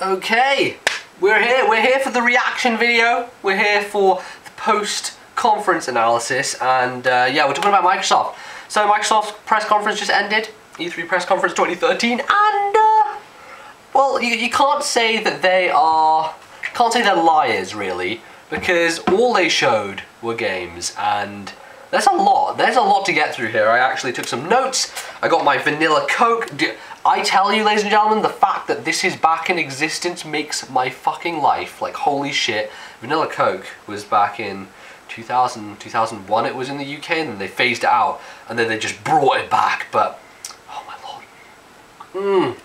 Okay, we're here for the reaction video. We're here for the post-conference analysis, and yeah, we're talking about Microsoft. So Microsoft's press conference just ended, E3 press conference 2013, and well, you can't say that they're liars really, because all they showed were games, and there's a lot to get through here. I actually took some notes. I got my vanilla Coke. I tell you, ladies and gentlemen, the fact that this is back in existence makes my fucking life, like, holy shit. Vanilla Coke was back in 2000, 2001 it was in the UK, and then they phased it out, and then they just brought it back, but, oh my lord.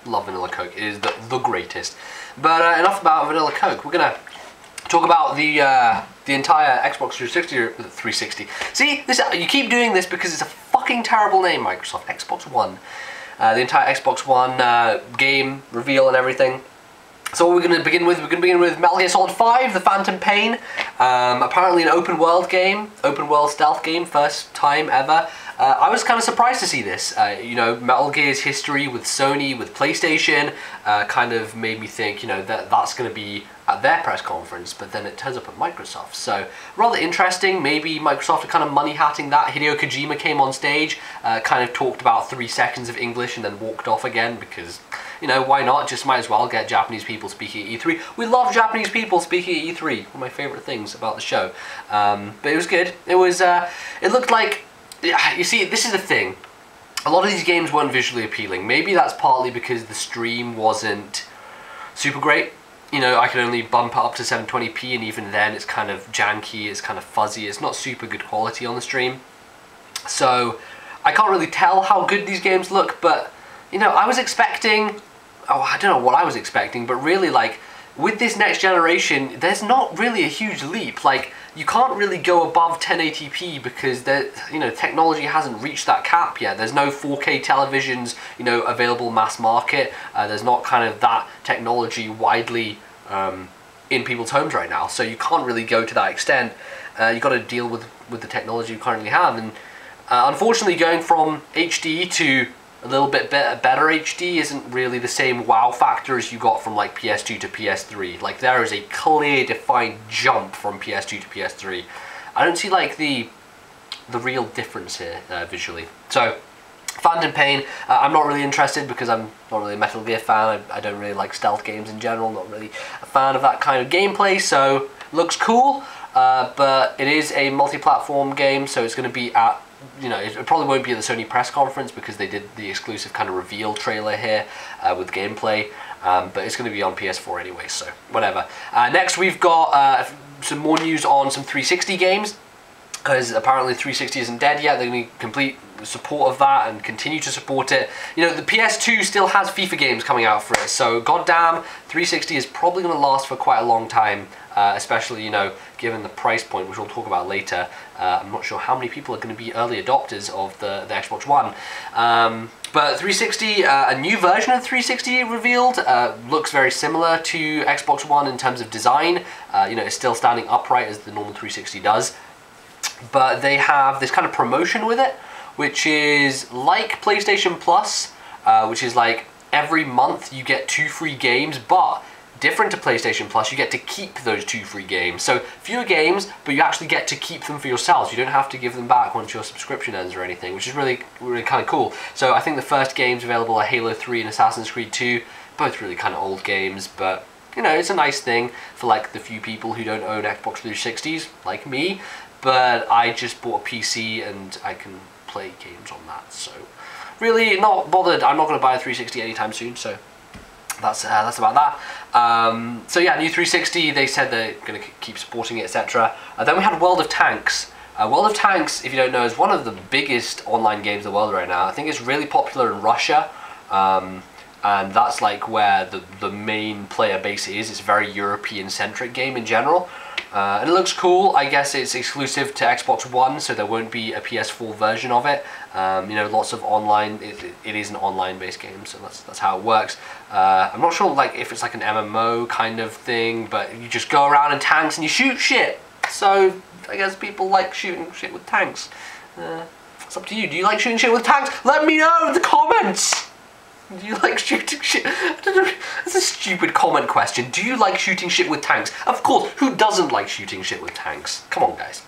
Love Vanilla Coke. It is the greatest. But enough about Vanilla Coke. We're gonna talk about the entire Xbox 360. See, you keep doing this because it's a fucking terrible name, Microsoft. Xbox One. The entire Xbox One game reveal and everything. So what we're going to begin with, Metal Gear Solid 5, The Phantom Pain. Apparently an open world game, open world stealth game, first time ever. I was kind of surprised to see this. You know, Metal Gear's history with Sony, with PlayStation, kind of made me think, you know, that's going to be at their press conference, but then it turns up at Microsoft. So rather interesting. Maybe Microsoft are kind of money-hatting that. Hideo Kojima came on stage, kind of talked about 3 seconds of English and then walked off again because, you know, why not? Just might as well get Japanese people speaking at E3. We love Japanese people speaking at E3. One of my favourite things about the show. But it was good. It was, it looked like, you see, this is the thing. A lot of these games weren't visually appealing. Maybe that's partly because the stream wasn't super great. You know, I can only bump it up to 720p, and even then it's kind of janky, it's kind of fuzzy, it's not super good quality on the stream. So I can't really tell how good these games look, but, you know, I was expecting, oh, I don't know what I was expecting, but really, like, with this next generation, there's not really a huge leap. Like, you can't really go above 1080p because you know, technology hasn't reached that cap yet. There's no 4K televisions, you know, available mass market. There's not kind of that technology widely in people's homes right now. So you can't really go to that extent. You've got to deal with the technology you currently have. And unfortunately, going from HD to a little bit better HD isn't really the same wow factor as you got from like PS2 to PS3. Like, there is a clear defined jump from PS2 to PS3. I don't see like the real difference here visually. So Phantom Pain, I'm not really interested because I'm not really a Metal Gear fan. I don't really like stealth games in general, not really a fan of that kind of gameplay, so looks cool, but it is a multi-platform game, so it's going to be at, you know, it probably won't be at the Sony press conference because they did the exclusive kind of reveal trailer here with gameplay, but it's going to be on PS4 anyway, so whatever. Next we've got some more news on some 360 games, because apparently 360 isn't dead yet. They're going to complete support of that and continue to support it. You know, the PS2 still has FIFA games coming out for it, so goddamn, 360 is probably going to last for quite a long time, especially, you know, given the price point, which we'll talk about later. I'm not sure how many people are going to be early adopters of the Xbox One. But 360, a new version of 360 revealed, looks very similar to Xbox One in terms of design. You know, it's still standing upright as the normal 360 does. But they have this kind of promotion with it, which is like PlayStation Plus, which is like every month you get 2 free games, but different to PlayStation Plus, you get to keep those 2 free games. So fewer games, but you actually get to keep them for yourselves. You don't have to give them back once your subscription ends or anything, which is really kind of cool. So I think the first games available are Halo 3 and Assassin's Creed 2, both really kind of old games, but, you know, it's a nice thing for like the few people who don't own Xbox 360s, like me. But I just bought a PC and I can play games on that, so really not bothered. I'm not going to buy a 360 anytime soon, so that's about that. So yeah, new 360, they said they're going to keep supporting it, etc. Then we had World of Tanks. World of Tanks, if you don't know, is one of the biggest online games in the world right now. I think it's really popular in Russia, and that's like where the main player base is. It's a very European-centric game in general. And it looks cool. I guess it's exclusive to Xbox One, so there won't be a PS4 version of it. You know, lots of online, it is an online-based game, so that's how it works. I'm not sure like if it's like an MMO kind of thing, but you just go around in tanks and you shoot shit. So I guess people like shooting shit with tanks. It's up to you. Do you like shooting shit with tanks? Let me know in the comments! Do you like shooting shit? I don't know. That's a stupid comment question. Do you like shooting shit with tanks? Of course. Who doesn't like shooting shit with tanks? Come on, guys.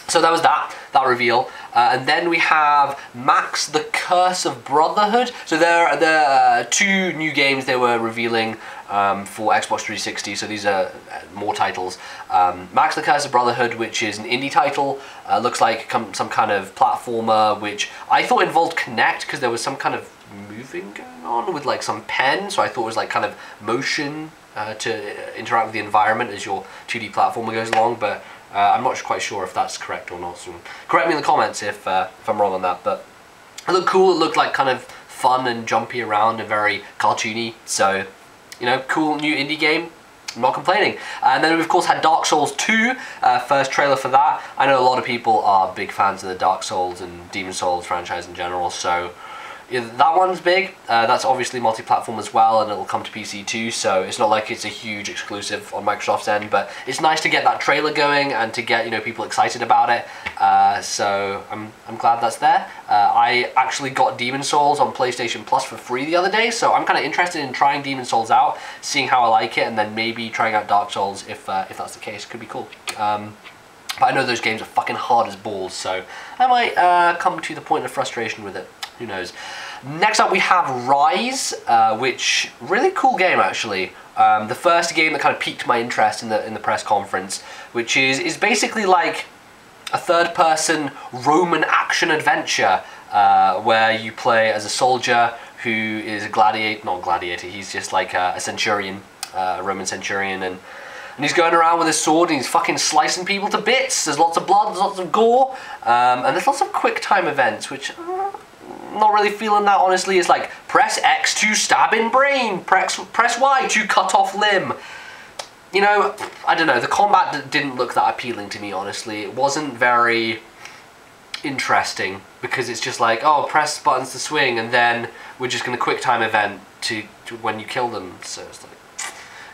So that was that reveal. And then we have Max the Curse of Brotherhood. So there are two new games they were revealing for Xbox 360. So these are more titles. Max the Curse of Brotherhood, which is an indie title. Looks like some kind of platformer, which I thought involved Kinect because there was some kind of moving going on with like some pen. So I thought it was like kind of motion to interact with the environment as your 2D platformer goes along. But I'm not quite sure if that's correct or not, so correct me in the comments if I'm wrong on that, but it looked cool. It looked like kind of fun and jumpy around and very cartoony, so, you know, cool new indie game. I'm not complaining. And then we of course had Dark Souls 2, first trailer for that. I know a lot of people are big fans of the Dark Souls and Demon Souls franchise in general, so yeah, that one's big. That's obviously multi-platform as well, and it'll come to PC too, so it's not like it's a huge exclusive on Microsoft's end, but it's nice to get that trailer going and to get, you know, people excited about it. So I'm glad that's there. I actually got Demon Souls on PlayStation Plus for free the other day, so I'm kind of interested in trying Demon Souls out, seeing how I like it, and then maybe trying out Dark Souls if that's the case. Could be cool. But I know those games are fucking hard as balls, so I might come to the point of frustration with it. Who knows? Next up we have Ryse, which really cool game actually. The first game that kind of piqued my interest in the press conference, which is basically like a third-person Roman action adventure where you play as a soldier who is a not gladiator. He's just like a centurion, a Roman centurion, and he's going around with his sword and he's fucking slicing people to bits. There's lots of blood, there's lots of gore, and there's lots of quick time events, which not really feeling that honestly. It's like press X to stab in brain, press Y to cut off limb. You know, I don't know, the combat didn't look that appealing to me honestly. It wasn't very interesting because it's just like, oh, press buttons to swing and then we're just going to quick time event to when you kill them. So it's like,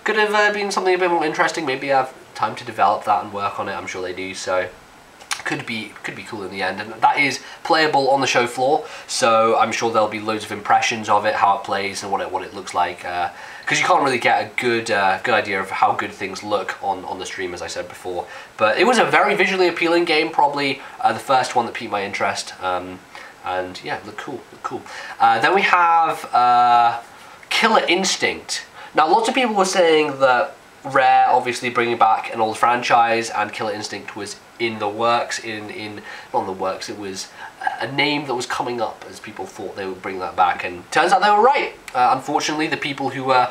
could have been something a bit more interesting. Maybe I have time to develop that and work on it. I'm sure they do, so could be cool in the end, and that is playable on the show floor, so I'm sure there'll be loads of impressions of it, how it plays and what it looks like, because you can't really get a good idea of how good things look on the stream, as I said before. But it was a very visually appealing game, probably the first one that piqued my interest, and yeah, it looked cool. Then we have Killer Instinct. Now lots of people were saying that Rare obviously bringing back an old franchise, and Killer Instinct was in the works, not in the works, it was a name that was coming up as people thought they would bring that back, and turns out they were right. Unfortunately, the people who were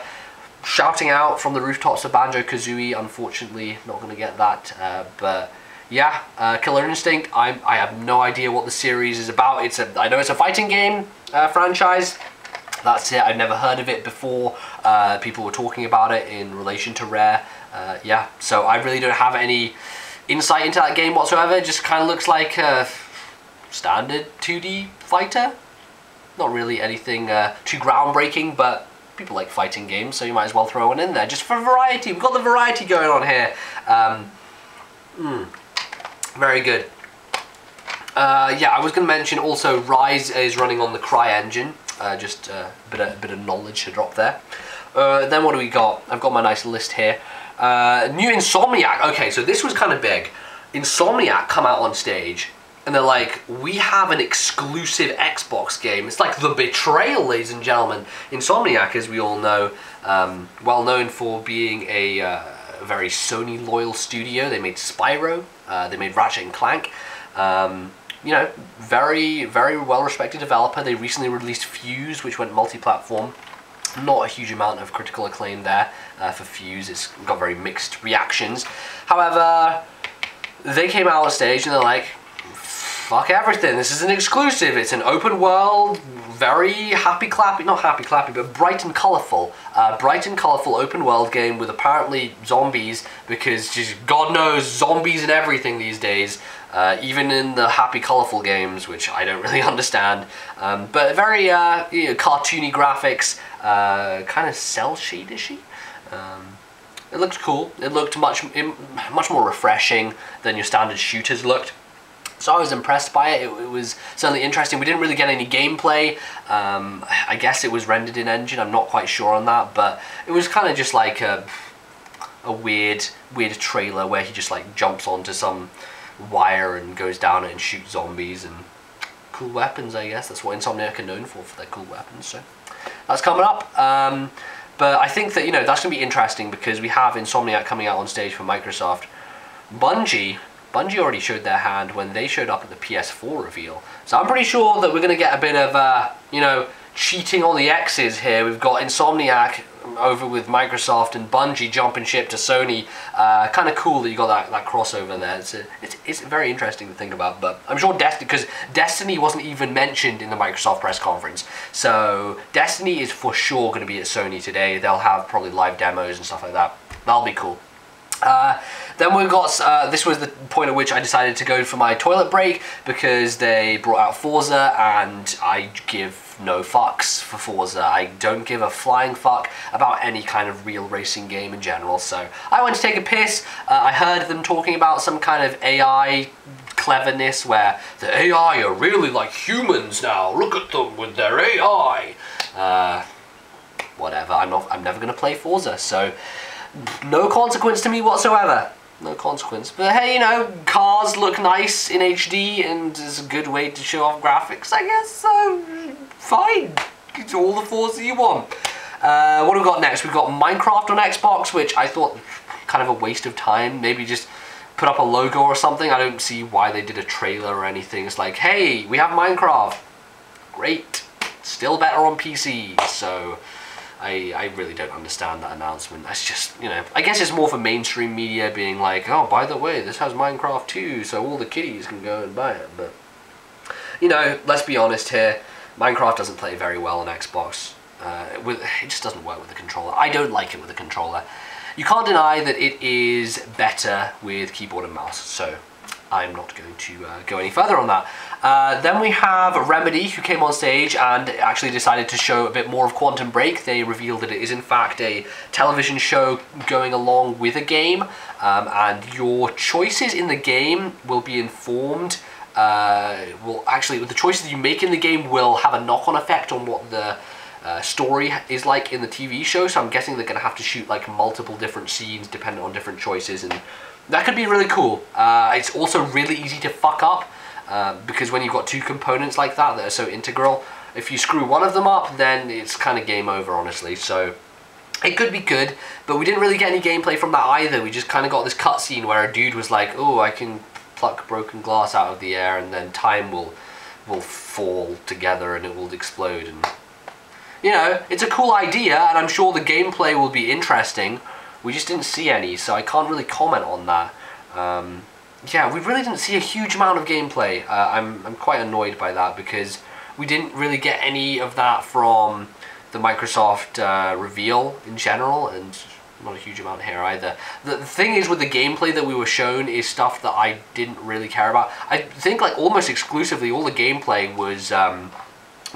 shouting out from the rooftops of Banjo-Kazooie, unfortunately not going to get that, but yeah, Killer Instinct, I have no idea what the series is about. I know it's a fighting game franchise. That's it. I've never heard of it before. People were talking about it in relation to Rare. Yeah, so I really don't have any insight into that game whatsoever. It just kind of looks like a standard 2D fighter. Not really anything too groundbreaking, but people like fighting games, so you might as well throw one in there just for variety. We've got the variety going on here. Very good. Yeah, I was going to mention also Ryse is running on the CryEngine. Just a bit of knowledge to drop there. Then what do we got? I've got my nice list here. New Insomniac. Okay, so this was kind of big. Insomniac come out on stage and they're like, we have an exclusive Xbox game. It's like The Betrayal, ladies and gentlemen. Insomniac, as we all know, well known for being a very Sony loyal studio. They made Spyro, they made Ratchet and Clank. You know, very well respected developer. They recently released Fuse, which went multi-platform. Not a huge amount of critical acclaim there for Fuse. It's got very mixed reactions. However, they came out on stage and they're like, fuck everything, this is an exclusive. It's an open world, very happy clappy, not happy clappy, but bright and colourful open world game with apparently zombies, because just God knows zombies and everything these days. Even in the happy, colourful games, which I don't really understand. But very you know, cartoony graphics, kind of cel-shadishy. It looked cool. It looked much more refreshing than your standard shooters looked. So I was impressed by it. It was certainly interesting. We didn't really get any gameplay. I guess it was rendered in engine. I'm not quite sure on that, but it was kind of just like a weird trailer where he just like jumps onto some wire and goes down it and shoots zombies and cool weapons. I guess that's what Insomniac are known for their cool weapons. So that's coming up. But I think that, you know, that's gonna be interesting because we have Insomniac coming out on stage for Microsoft. Bungie already showed their hand when they showed up at the PS4 reveal. So I'm pretty sure that we're going to get a bit of, you know, cheating on the X's here. We've got Insomniac over with Microsoft and Bungie jumping ship to Sony. Kind of cool that you got that crossover there. It's very interesting to think about. But I'm sure because Destiny wasn't even mentioned in the Microsoft press conference. So Destiny is for sure going to be at Sony today. They'll have probably live demos and stuff like that. That'll be cool. Then we've got, this was the point at which I decided to go for my toilet break because they brought out Forza and I give no fucks for Forza. I don't give a flying fuck about any kind of real racing game in general, so I went to take a piss. I heard them talking about some kind of AI cleverness where the AI are really like humans now. Look at them with their AI. Whatever, I'm never going to play Forza, so no consequence to me whatsoever. No consequence. But hey, you know, cars look nice in HD and it's a good way to show off graphics, I guess, so fine. It's all the Forza you want. What have we got next? We've got Minecraft on Xbox, which I thought kind of a waste of time. Maybe just put up a logo or something. I don't see why they did a trailer or anything. It's like, hey, we have Minecraft. Great. Still better on PC, so I really don't understand that announcement. That's just, you know, I guess it's more for mainstream media being like, oh, by the way, this has Minecraft too, so all the kiddies can go and buy it. But, you know, let's be honest here, Minecraft doesn't play very well on Xbox. It just doesn't work with the controller. I don't like it with the controller. You can't deny that it is better with keyboard and mouse, so I'm not going to go any further on that. Then we have Remedy, who came on stage and actually decided to show a bit more of Quantum Break. They revealed that it is in fact a television show going along with a game, and your choices in the game will be informed. Well, actually, the choices you make in the game will have a knock-on effect on what the story is like in the TV show, so I'm guessing they're going to have to shoot like multiple different scenes depending on different choices, and that could be really cool. It's also really easy to fuck up, because when you've got two components like that are so integral, if you screw one of them up, then it's kind of game over, honestly. So it could be good, but we didn't really get any gameplay from that either. We just kind of got this cutscene where a dude was like, oh, I can pluck broken glass out of the air and then time will fall together and it will explode. And, you know, it's a cool idea, and I'm sure the gameplay will be interesting. We just didn't see any, so I can't really comment on that. Yeah, we really didn't see a huge amount of gameplay. I'm quite annoyed by that because we didn't really get any of that from the Microsoft reveal in general, and not a huge amount here either. The thing is with the gameplay that we were shown is stuff that I didn't really care about. I think like almost exclusively all the gameplay was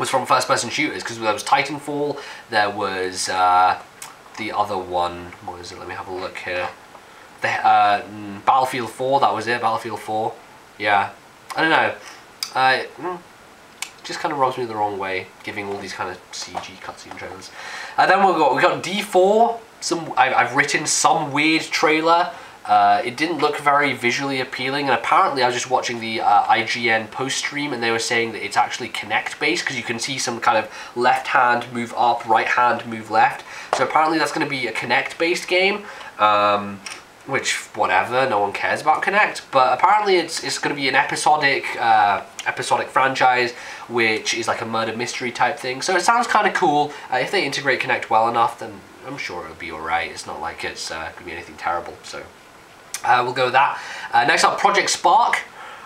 from first-person shooters, because there was Titanfall, there was the other one, what is it, let me have a look here. Battlefield 4, that was it, Battlefield 4. Yeah, I don't know. Just kind of rubs me the wrong way, giving all these kind of CG cutscene trailers. Then we got D4. I've written some weird trailer. It didn't look very visually appealing, and apparently I was just watching the IGN post stream, and they were saying that it's actually Kinect based, because you can see some kind of left hand move up, right hand move left. So apparently that's going to be a Kinect based game. Which, whatever, no one cares about Kinect, but apparently it's going to be an episodic franchise, which is like a murder mystery type thing, so it sounds kind of cool. If they integrate Kinect well enough, then I'm sure it'll be alright. It's not like it's going to be anything terrible, so we'll go with that. Next up, Project Spark,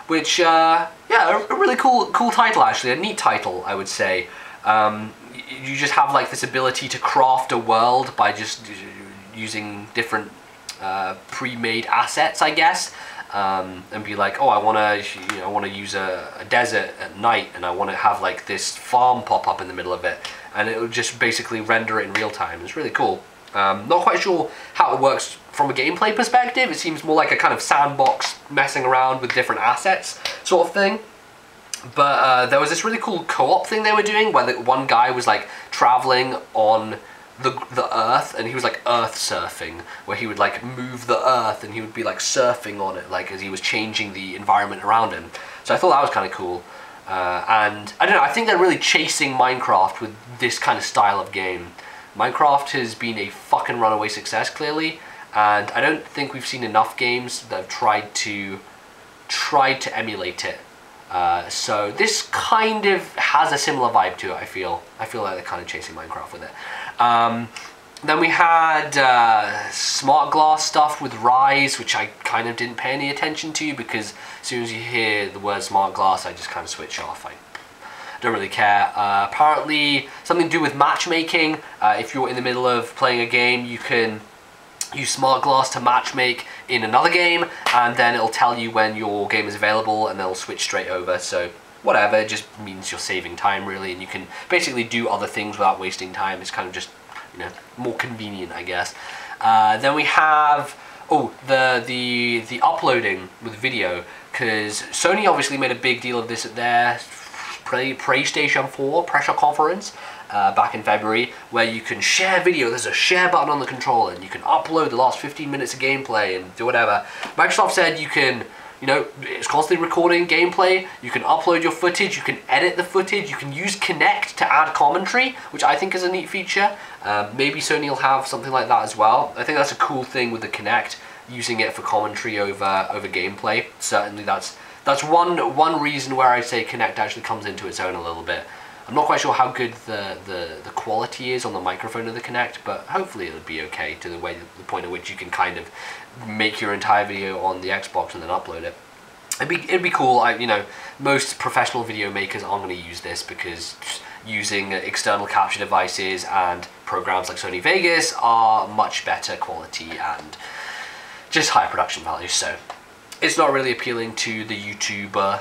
which, yeah, a really cool title actually, a neat title, I would say. You just have like this ability to craft a world by just using different pre-made assets, I guess, and be like, oh, I want to use a desert at night, and I want to have like this farm pop up in the middle of it, and it will just basically render it in real time. It's really cool. Not quite sure how it works from a gameplay perspective, it seems more like a kind of sandbox messing around with different assets sort of thing. But there was this really cool co-op thing they were doing where one guy was like traveling on the earth, and he was like earth surfing, where he would like move the earth and he would be like surfing on it, like as he was changing the environment around him. So I thought that was kind of cool. And I don't know, I think they're really chasing Minecraft with this kind of style of game. Minecraft has been a fucking runaway success, clearly, and I don't think we've seen enough games that have tried to emulate it. So this kind of has a similar vibe to it, I feel. I feel like they're kind of chasing Minecraft with it. Then we had smart glass stuff with Ryse, which I kind of didn't pay any attention to, because as soon as you hear the word smart glass, I just kind of switch off. I don't really care. Apparently something to do with matchmaking. If you're in the middle of playing a game, you can use smart glass to matchmake in another game, and then it'll tell you when your game is available and they'll switch straight over. So whatever, it just means you're saving time really, and you can basically do other things without wasting time. It's kind of just, you know, more convenient, I guess. Then we have the uploading with video, because Sony obviously made a big deal of this at their PlayStation 4 press conference back in February, where you can share video. There's a share button on the controller, and you can upload the last 15 minutes of gameplay and do whatever. Microsoft said you can, you know, it's constantly recording gameplay, you can upload your footage, you can edit the footage, you can use Kinect to add commentary, which I think is a neat feature. Maybe Sony will have something like that as well. I think that's a cool thing with the Kinect, using it for commentary over gameplay. Certainly that's one reason where I say Kinect actually comes into its own a little bit. I'm not quite sure how good the quality is on the microphone of the Kinect, but hopefully it'll be okay to the point at which you can kind of make your entire video on the Xbox and then upload it. It'd be cool. You know, most professional video makers aren't going to use this, because using external capture devices and programs like Sony Vegas are much better quality and just higher production value. So it's not really appealing to the YouTuber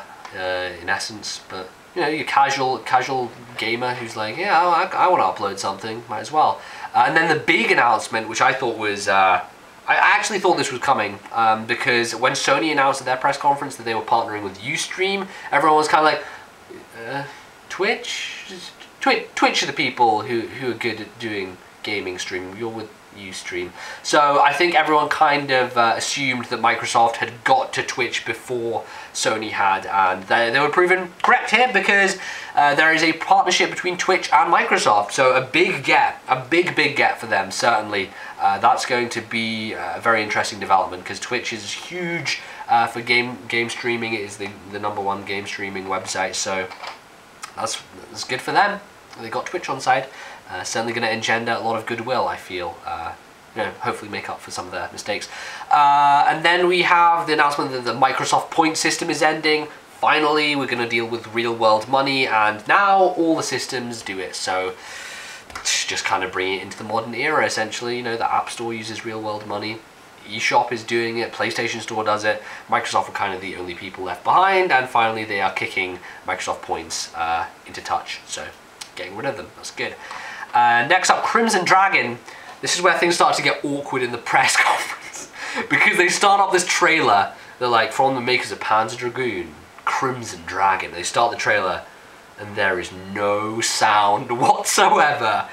in essence, but you know, your casual gamer who's like, yeah, I want to upload something, might as well. And then the big announcement, which I thought was, I actually thought this was coming, because when Sony announced at their press conference that they were partnering with Ustream, everyone was kind of like, Twitch are the people who are good at doing gaming streaming. You're with Ustream. So I think everyone kind of assumed that Microsoft had got to Twitch before Sony had, and they were proven correct here, because there is a partnership between Twitch and Microsoft. So a big get for them, certainly. That's going to be a very interesting development, because Twitch is huge for game streaming. It is the #1 game streaming website, so that's good for them. They got Twitch on side. Certainly going to engender a lot of goodwill, I feel. You know, hopefully make up for some of their mistakes. And then we have the announcement that the Microsoft point system is ending. Finally, we're going to deal with real-world money, and now all the systems do it. So just kind of bring it into the modern era, essentially. You know, the App Store uses real-world money. eShop is doing it, PlayStation Store does it. Microsoft are kind of the only people left behind, and finally they are kicking Microsoft points into touch. So getting rid of them, that's good. Next up, Crimson Dragon. This is where things start to get awkward in the press conference, because they start up this trailer. They're like, from the makers of Panzer Dragoon, Crimson Dragon. They start the trailer, and there is no sound whatsoever.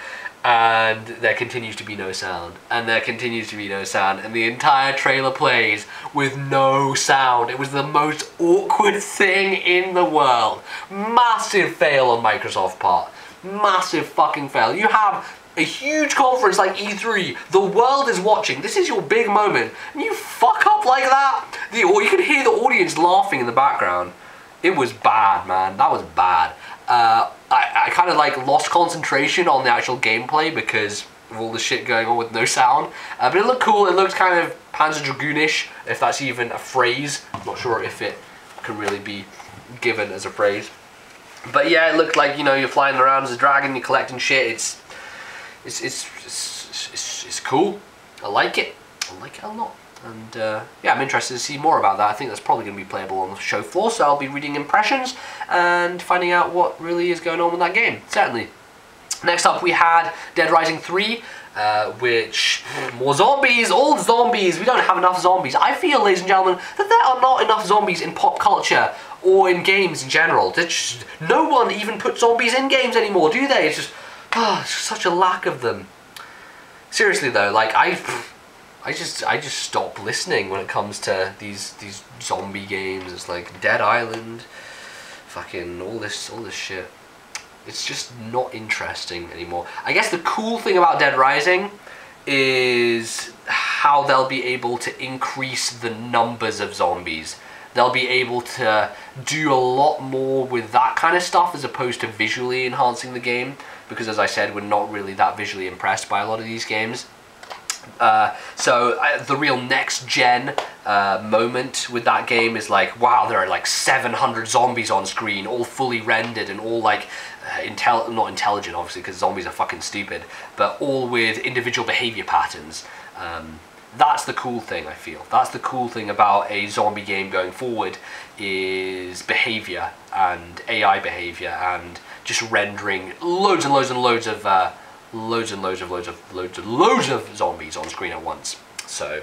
And there continues to be no sound, and there continues to be no sound, and the entire trailer plays with no sound. It was the most awkward thing in the world. Massive fail on Microsoft's part. Massive fucking fail. You have a huge conference like E3, the world is watching, this is your big moment, and you fuck up like that? Or you could hear the audience laughing in the background. It was bad, man. That was bad. I kind of like lost concentration on the actual gameplay because of all the shit going on with no sound. But it looked cool. It looked kind of Panzer Dragoonish, if that's even a phrase. I'm not sure if it can really be given as a phrase. But yeah, it looked like, you know, you're flying around as a dragon, you're collecting shit. It's cool. I like it. I like it a lot. And yeah, I'm interested to see more about that. I think that's probably going to be playable on the show floor, so I'll be reading impressions and finding out what really is going on with that game, certainly. Next up we had Dead Rising 3, which, more zombies, old zombies. We don't have enough zombies. I feel, ladies and gentlemen, that there are not enough zombies in pop culture or in games in general. No one even puts zombies in games anymore, do they? It's just, such a lack of them. Seriously though, like, I just stop listening when it comes to these zombie games. It's like Dead Island, fucking all this shit. It's just not interesting anymore. I guess the cool thing about Dead Rising is how they'll be able to increase the numbers of zombies. They'll be able to do a lot more with that kind of stuff as opposed to visually enhancing the game, because as I said, we're not really that visually impressed by a lot of these games. So the real next-gen moment with that game is like, wow, there are like 700 zombies on screen, all fully rendered and all like, not intelligent obviously because zombies are fucking stupid, but all with individual behavior patterns. That's the cool thing, I feel. That's the cool thing about a zombie game going forward, is behavior and AI behavior and just rendering loads and loads and loads of loads of zombies on screen at once. So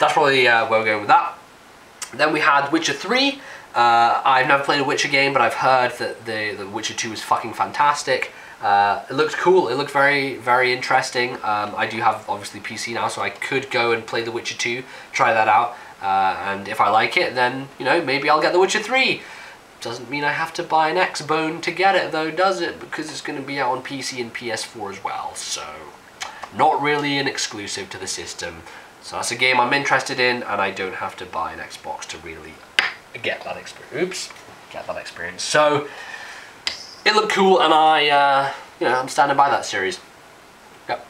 that's probably where we're going with that. Then we had Witcher 3. I've never played a Witcher game, but I've heard that the Witcher 2 is fucking fantastic. It looked cool. It looked very, very interesting. I do have obviously PC now, so I could go and play The Witcher 2, try that out, and if I like it, then you know, maybe I'll get The Witcher 3. Doesn't mean I have to buy an Xbone to get it though, does it? Because it's going to be out on PC and PS4 as well, so not really an exclusive to the system. So that's a game I'm interested in, and I don't have to buy an Xbox to really get that experience. Get that experience. So it looked cool, and I'm standing by that series. Yep,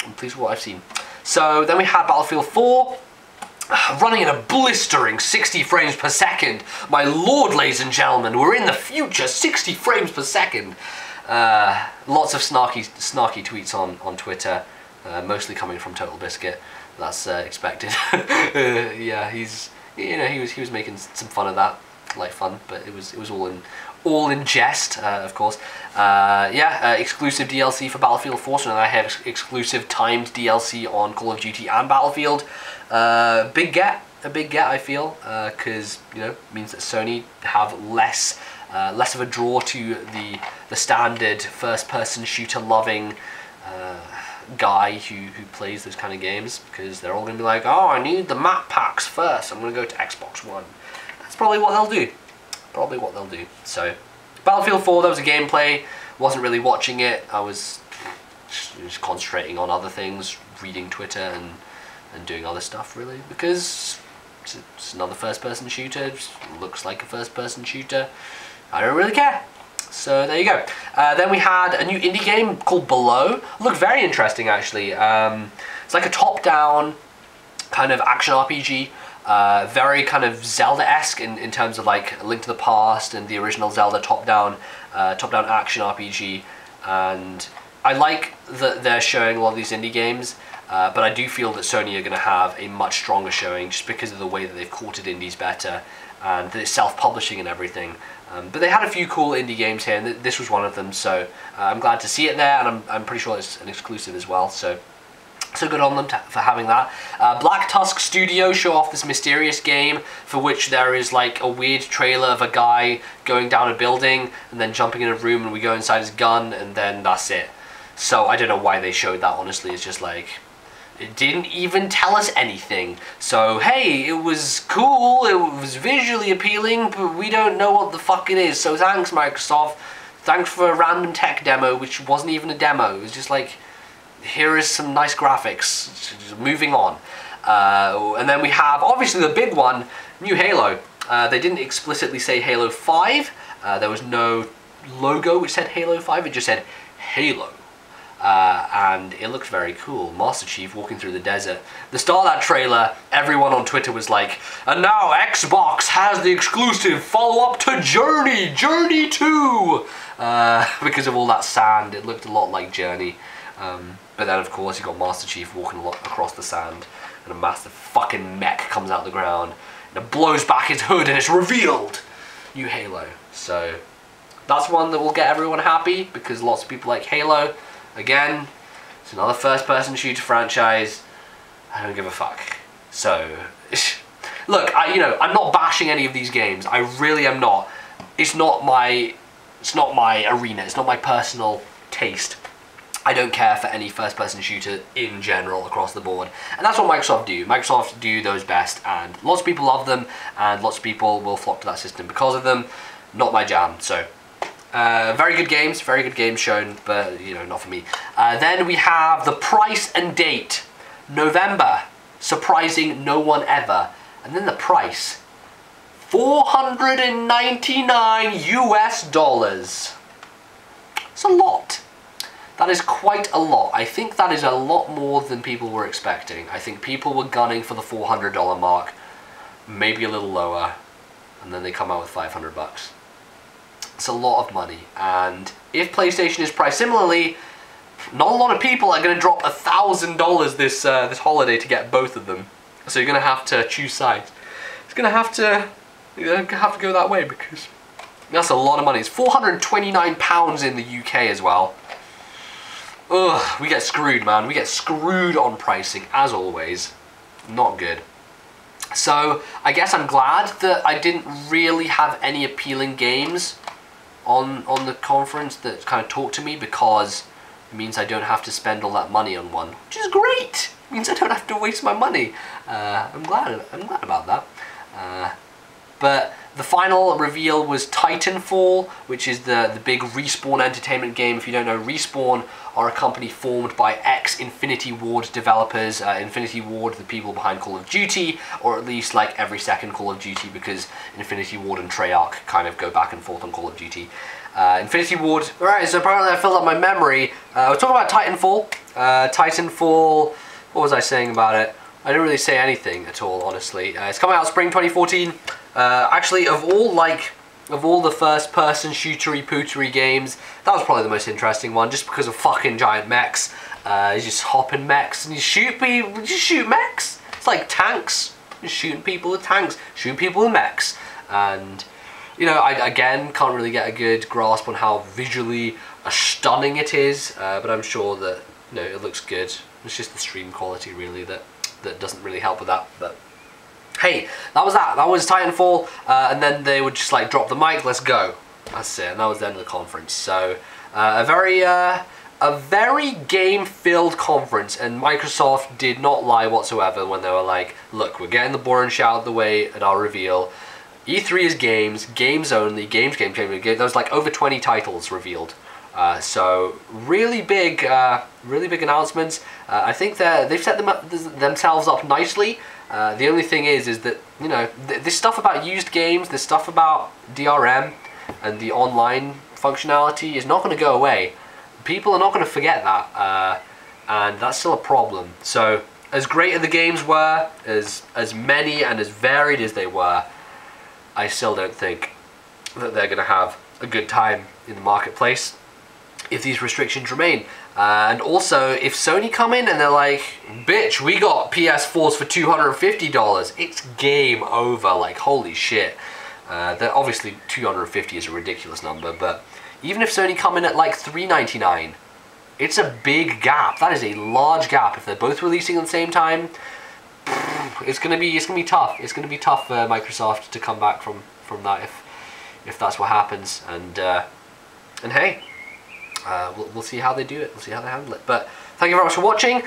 I'm pleased with what I've seen. So then we had Battlefield 4. Running at a blistering 60 frames per second. My lord, ladies and gentlemen, we're in the future, 60 frames per second. Lots of snarky tweets on Twitter, mostly coming from Total Biscuit. That's expected. Yeah, he was making some fun of that, light fun, but it was all in jest, of course. Exclusive DLC for Battlefield 4, so now I have exclusive timed DLC on Call of Duty and Battlefield. A big get, I feel, because it means that Sony have less of a draw to the standard first-person shooter-loving guy who plays those kind of games, because they're all going to be like, oh, I need the map packs first. I'm going to go to Xbox One. That's probably what they'll do. So, Battlefield 4, that was a gameplay. Wasn't really watching it. I was just concentrating on other things, reading Twitter and doing other stuff, really, because it's another first-person shooter. It just looks like a first-person shooter. I don't really care. So there you go. Then we had a new indie game called Below. It looked very interesting, actually. It's like a top-down kind of action RPG. Very kind of Zelda-esque in terms of like A Link to the Past and the original Zelda top-down action RPG. And I like that they're showing a lot of these indie games. But I do feel that Sony are going to have a much stronger showing just because of the way that they've courted indies better and that it's self-publishing and everything. But they had a few cool indie games here, and this was one of them, so I'm glad to see it there, and I'm pretty sure it's an exclusive as well, so good on them for having that. Black Tusk Studio show off this mysterious game for which there is like a weird trailer of a guy going down a building and then jumping in a room, and we go inside his gun, and then that's it. So I don't know why they showed that, honestly. It's just like, it didn't even tell us anything. So, hey, it was cool, it was visually appealing, but we don't know what the fuck it is. So thanks, Microsoft. Thanks for a random tech demo, which wasn't even a demo. It was just like, here is some nice graphics. Just moving on. And then we have, obviously the big one, new Halo. They didn't explicitly say Halo 5. There was no logo which said Halo 5. It just said Halo. And it looked very cool. Master Chief walking through the desert. The start of that trailer, everyone on Twitter was like, and now Xbox has the exclusive follow-up to Journey 2! Because of all that sand, it looked a lot like Journey. But then of course you got Master Chief walking across the sand, and a massive fucking mech comes out the ground, and it blows back his hood, and it's revealed! New Halo. So, That's one that will get everyone happy because lots of people like Halo. Again, it's another first-person shooter franchise. I don't give a fuck. So, look, I'm not bashing any of these games. I really am not. It's not my arena. It's not my personal taste. I don't care for any first-person shooter in general across the board. And that's what Microsoft do. Microsoft do those best, and lots of people love them, and lots of people will flock to that system because of them. Not my jam, so... very good games shown, but, not for me. Then we have the price and date. November. Surprising no one ever. And then the price. $499 US. It's a lot. That is quite a lot. I think that is a lot more than people were expecting. I think people were gunning for the $400 mark, maybe a little lower, and then they come out with 500 bucks. It's a lot of money, and if PlayStation is priced similarly, not a lot of people are going to drop $1,000 this holiday to get both of them. So you're going to have to choose sides. It's going to have to go that way because that's a lot of money. It's £429 in the UK as well. Ugh, we get screwed, man. We get screwed on pricing, as always. Not good. So, I guess I'm glad that I didn't really have any appealing games on the conference that kind of talked to me, because it means I don't have to spend all that money on one, which is great. It means I don't have to waste my money. I'm glad about that. But the final reveal was Titanfall, which is the big Respawn Entertainment game. If you don't know, Respawn are a company formed by ex-Infinity Ward developers. Infinity Ward, the people behind Call of Duty, or at least like every second Call of Duty, because Infinity Ward and Treyarch kind of go back and forth on Call of Duty. Infinity Ward, right, so apparently I filled up my memory. I was talking about Titanfall. Titanfall, what was I saying about it? I didn't really say anything at all, honestly. It's coming out spring 2014. Actually, of all the first-person shootery-pootery games, that was probably the most interesting one, just because of fucking giant mechs. You just hop in mechs and you shoot people. You just shoot mechs. It's like tanks. Just shooting people with tanks, shooting people with mechs, and I again can't really get a good grasp on how visually stunning it is. But I'm sure that it looks good. It's just the stream quality really that doesn't really help with that. But hey, that was that. That was Titanfall, and then they would just like drop the mic, let's go. That's it, and that was the end of the conference. So a very game-filled conference, and Microsoft did not lie whatsoever when they were like, look, we're getting the boring shit out of the way at our reveal. E3 is games, games only, games. There was like over 20 titles revealed. So really big announcements. I think they've set themselves up nicely. The only thing is that this stuff about used games, this stuff about DRM and the online functionality is not going to go away. People are not going to forget that, and that's still a problem. So as great as the games were, as many and as varied as they were, I still don't think that they're going to have a good time in the marketplace if these restrictions remain. And also, if Sony come in and they're like, bitch, we got PS4s for $250, it's game over. Like, holy shit. Obviously, 250 is a ridiculous number, but even if Sony come in at like $399, it's a big gap. That is a large gap. If they're both releasing at the same time, it's gonna be tough. It's gonna be tough for Microsoft to come back from that if that's what happens. And hey, we'll see how they do it. We'll see how they handle it. But thank you very much for watching.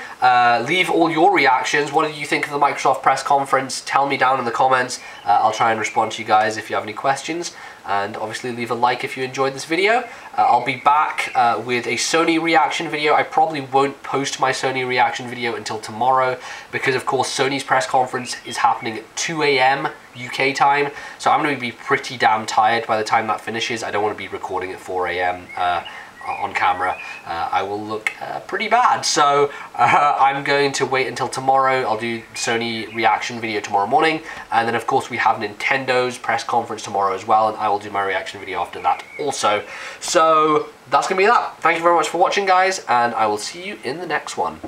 Leave all your reactions. What did you think of the Microsoft press conference? Tell me down in the comments. I'll try and respond to you guys if you have any questions. And obviously leave a like if you enjoyed this video. I'll be back with a Sony reaction video. I probably won't post my Sony reaction video until tomorrow because of course Sony's press conference is happening at 2 AM UK time. So I'm going to be pretty damn tired by the time that finishes. I don't want to be recording at 4 AM on camera. I will look pretty bad, so I'm going to wait until tomorrow. I'll do Sony reaction video tomorrow morning, and then of course we have Nintendo's press conference tomorrow as well, and I will do my reaction video after that also. So that's gonna be that. Thank you very much for watching, guys, and I will see you in the next one.